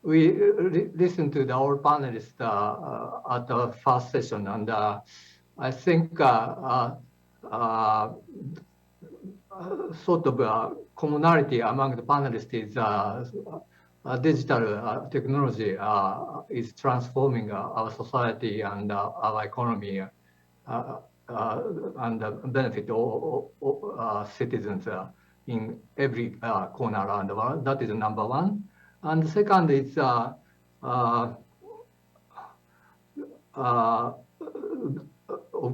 we listened to the all panelists at the first session, and I think sort of commonality among the panelists is digital technology is transforming our society and our economy and benefit all citizens in every corner around the world. That is number one. And the second is of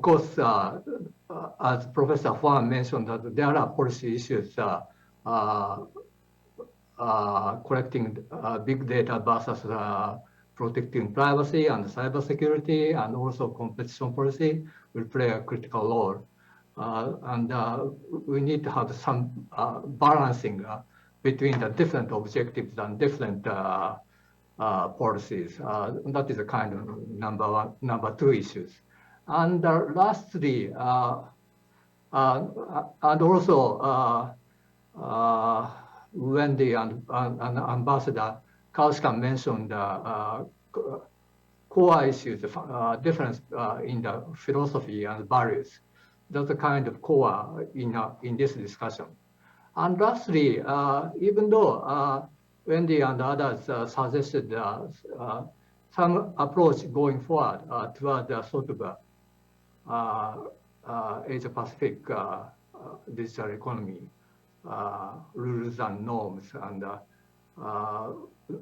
course, as Professor Huang mentioned, that there are policy issues collecting big data versus protecting privacy and cybersecurity, and also competition policy will play a critical role. And we need to have some balancing between the different objectives and different policies. That is a kind of number two issues. And lastly, and also Wendy and Ambassador KAUSIKAN mentioned core issues, difference in the philosophy and values. That's a kind of core in this discussion. And lastly, even though Wendy and others suggested some approach going forward toward the sort of Asia-Pacific digital economy, rules and norms, and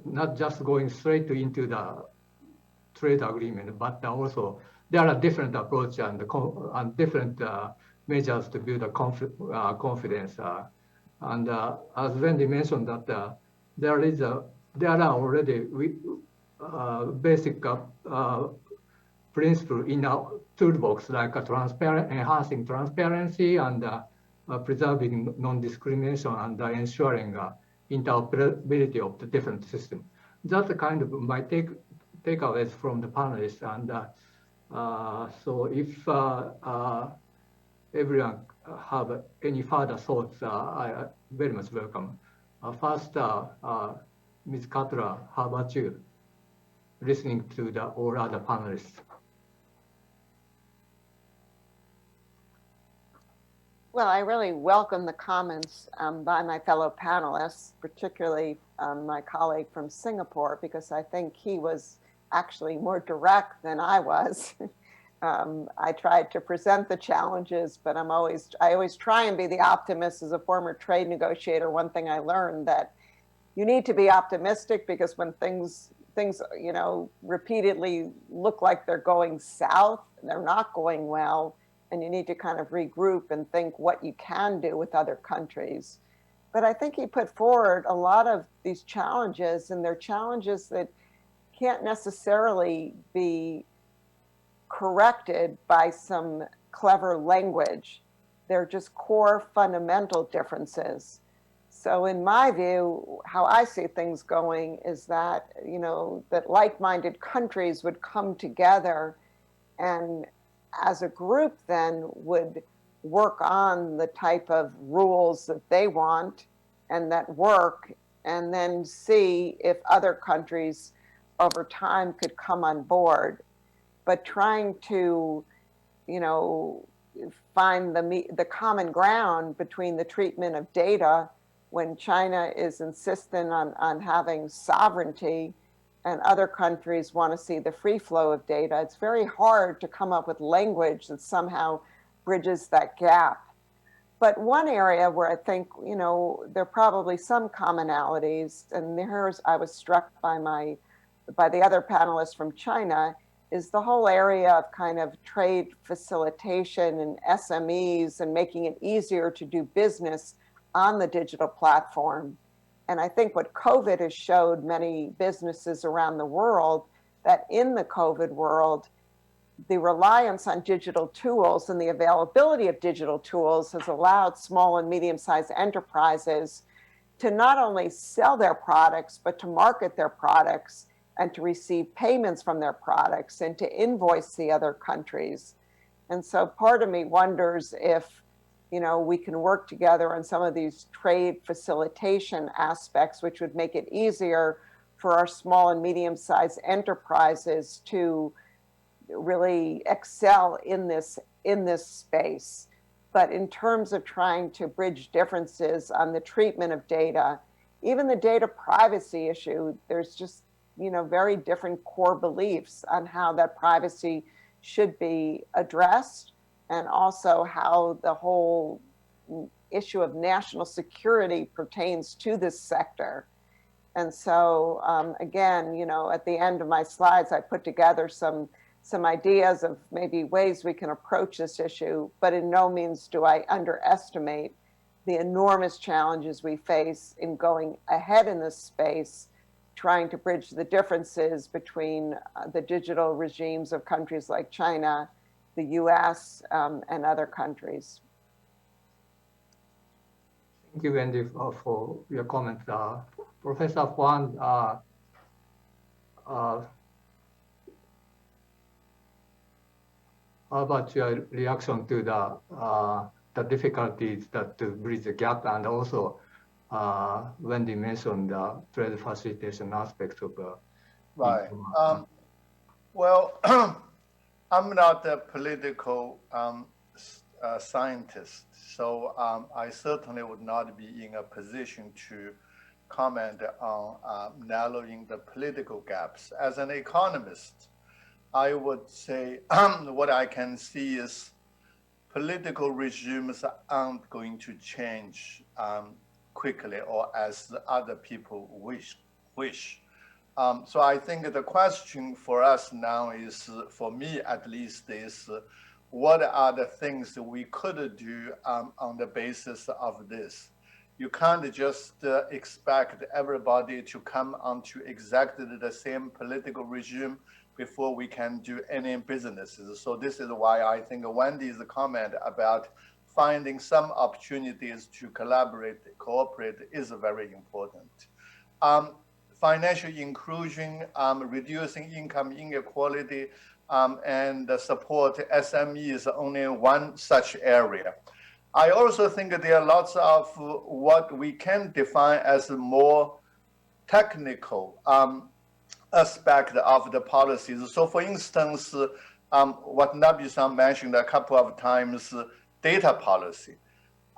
not just going straight into the trade agreement, but also there are different approaches and different measures to build a confidence. And as Wendy mentioned, that there are already basic principle in our toolbox, like enhancing transparency and preserving non-discrimination and ensuring interoperability of the different systems. That's the kind of my takeaways from the panelists. And so if everyone have any further thoughts, I very much welcome. First, Ms. CUTLER, how about you, listening to the all other panelists? Well, I really welcome the comments by my fellow panelists, particularly my colleague from Singapore, because I think he was actually more direct than I was. I tried to present the challenges, but I always try and be the optimist. As a former trade negotiator, one thing I learned that you need to be optimistic, because when things repeatedly look like they're going south, they're not going well, and you need to kind of regroup and think what you can do with other countries. But I think he put forward a lot of these challenges, and they're challenges that can't necessarily be corrected by some clever language. They're just core fundamental differences. So in my view, how I see things going is that, that like-minded countries would come together and as a group then would work on the type of rules that they want and that work, and then see if other countries over time could come on board. But trying to, find the common ground between the treatment of data when China is insistent on having sovereignty and other countries want to see the free flow of data, it's very hard to come up with language that somehow bridges that gap. But one area where I think, there are probably some commonalities, and I was struck by the other panelists from China, is the whole area of kind of trade facilitation and SMEs and making it easier to do business on the digital platform. And I think what COVID has showed many businesses around the world, that in the COVID world, the reliance on digital tools and the availability of digital tools has allowed small and medium-sized enterprises to not only sell their products, but to market their products and to receive payments from their products and to invoice the other countries. And so part of me wonders if, we can work together on some of these trade facilitation aspects, which would make it easier for our small and medium-sized enterprises to really excel in this space. But in terms of trying to bridge differences on the treatment of data, even the data privacy issue, there's just, you know, very different core beliefs on how that privacy should be addressed, and also how the whole issue of national security pertains to this sector. And so again, you know, at the end of my slides, I put together some ideas of maybe ways we can approach this issue, but in no means do I underestimate the enormous challenges we face in going ahead in this space, trying to bridge the differences between the digital regimes of countries like China, the US, and other countries. Thank you, Wendy, for your comment. Professor Huang, how about your reaction to the difficulties that to bridge the gap, and also Wendy mentioned the trade facilitation aspects of right. Well, I'm not a political scientist, so I certainly would not be in a position to comment on narrowing the political gaps. As an economist, I would say what I can see is political regimes aren't going to change quickly or as other people wish. So I think the question for us now is, for me at least, is what are the things that we could do on the basis of this? You can't just expect everybody to come onto exactly the same political regime before we can do any businesses. So this is why I think Wendy's comment about finding some opportunities to collaborate, cooperate is very important. Financial inclusion, reducing income inequality, and support SME is only one such area. I also think that there are lots of what we can define as more technical aspect of the policies. So for instance, what Nabi-san mentioned a couple of times, data policy.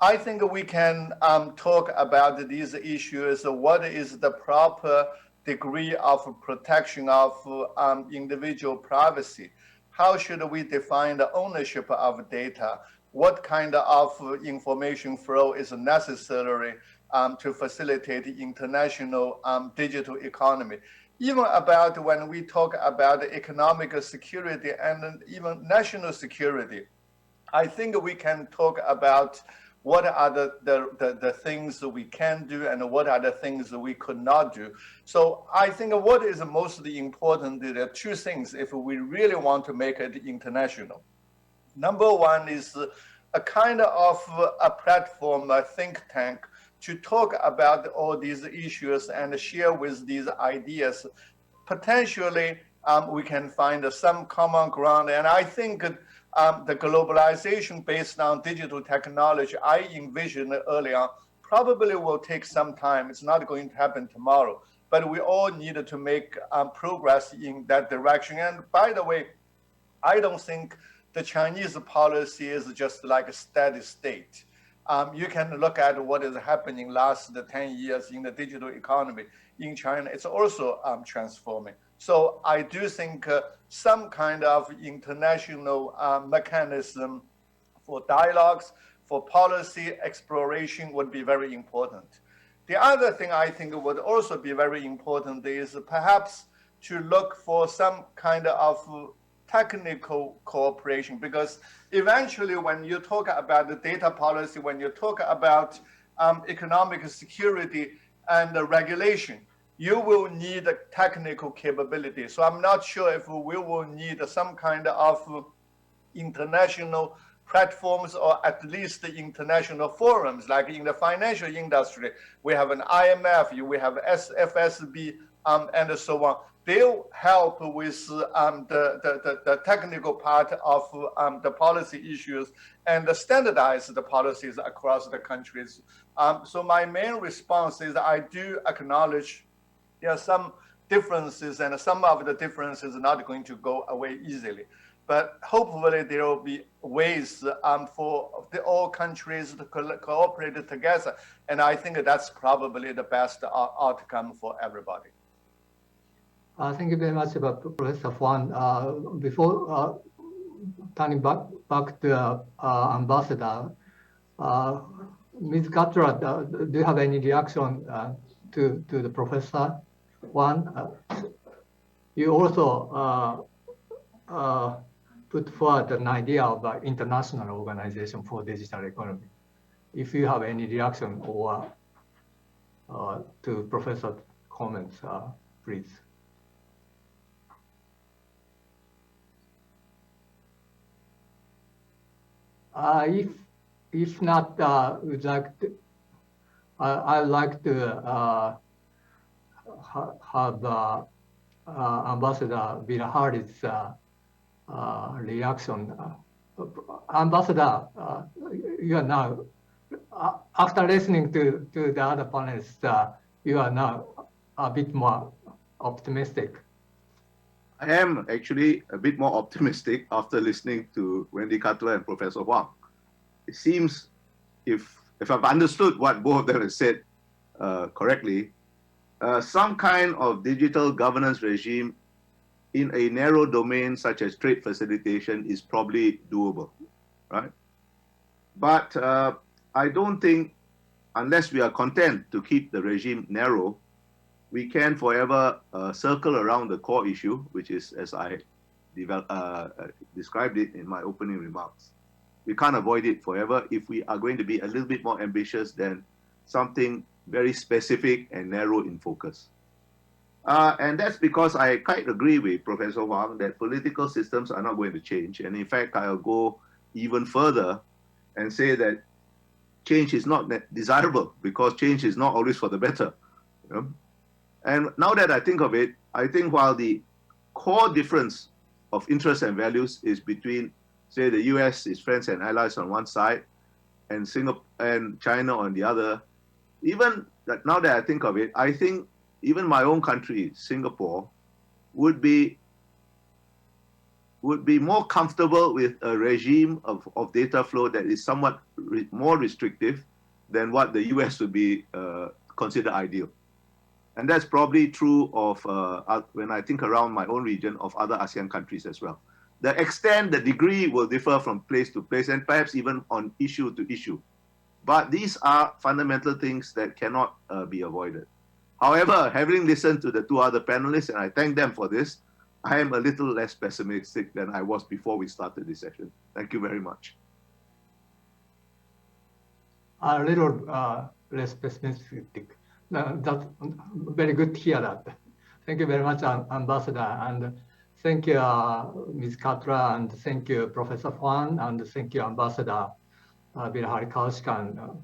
I think we can talk about these issues. What is the proper degree of protection of individual privacy? How should we define the ownership of data? What kind of information flow is necessary to facilitate international digital economy? Even about when we talk about economic security and even national security, I think we can talk about what are the things that we can do and what are the things that we could not do. So I think what is mostly important, there are two things if we really want to make it international. Number one is a kind of a platform, a think tank, to talk about all these issues and share with these ideas. Potentially, we can find some common ground. And I think the globalization based on digital technology I envisioned earlier probably will take some time. It's not going to happen tomorrow. But we all need to make progress in that direction. And by the way, I don't think the Chinese policy is just like a steady state. You can look at what is happening last 10 years in the digital economy in China. It's also transforming. So I do think some kind of international mechanism for dialogues, for policy exploration would be very important. The other thing I think would also be very important is perhaps to look for some kind of technical cooperation, because eventually when you talk about the data policy, when you talk about economic security and regulation, you will need a technical capability. So I'm not sure if we will need some kind of international platforms or at least international forums. Like in the financial industry, we have an IMF, we have FSB, and so on. They'll help with the technical part of the policy issues and standardize the policies across the countries. So my main response is I do acknowledge there are some differences, and some of the differences are not going to go away easily. But hopefully there will be ways for all countries to cooperate together. And I think that's probably the best outcome for everybody. Thank you very much, Professor Huang. Before turning back to Ambassador, Ms. Cutler, do you have any reaction to the Professor Huang? You also put forward an idea of an international organization for digital economy. If you have any reaction or to Professor's comments, please. If not, would like to, I'd like to have Ambassador Bilahari's reaction. Ambassador, you are now, after listening to the other panelists, you are now a bit more optimistic. I am actually a bit more optimistic after listening to Wendy Cutler and Professor Huang. It seems, if I've understood what both of them have said correctly, some kind of digital governance regime in a narrow domain such as trade facilitation is probably doable, right? But I don't think, unless we are content to keep the regime narrow, we can forever circle around the core issue, which is, as I described it in my opening remarks. We can't avoid it forever if we are going to be a little bit more ambitious than something very specific and narrow in focus. And that's because I quite agree with Professor Huang that political systems are not going to change. And in fact, I'll go even further and say that change is not desirable because change is not always for the better. You know? And now that I think of it, I think while the core difference of interests and values is between, say, the US, its friends and allies on one side, and Singapore and China on the other, even that, now that I think of it, I think even my own country, Singapore, would be more comfortable with a regime of data flow that is somewhat more restrictive than what the US would be considered ideal. And that's probably true of, when I think around my own region, of other ASEAN countries as well. The extent, the degree will differ from place to place and perhaps even on issue to issue. But these are fundamental things that cannot be avoided. However, having listened to the two other panelists, and I thank them for this, I am a little less pessimistic than I was before we started this session. Thank you very much. A little less pessimistic. That's very good to hear that. Thank you very much, Ambassador. And thank you, Ms. Cutler, and thank you, Professor Huang, and thank you, Ambassador Bilahari KAUSIKAN.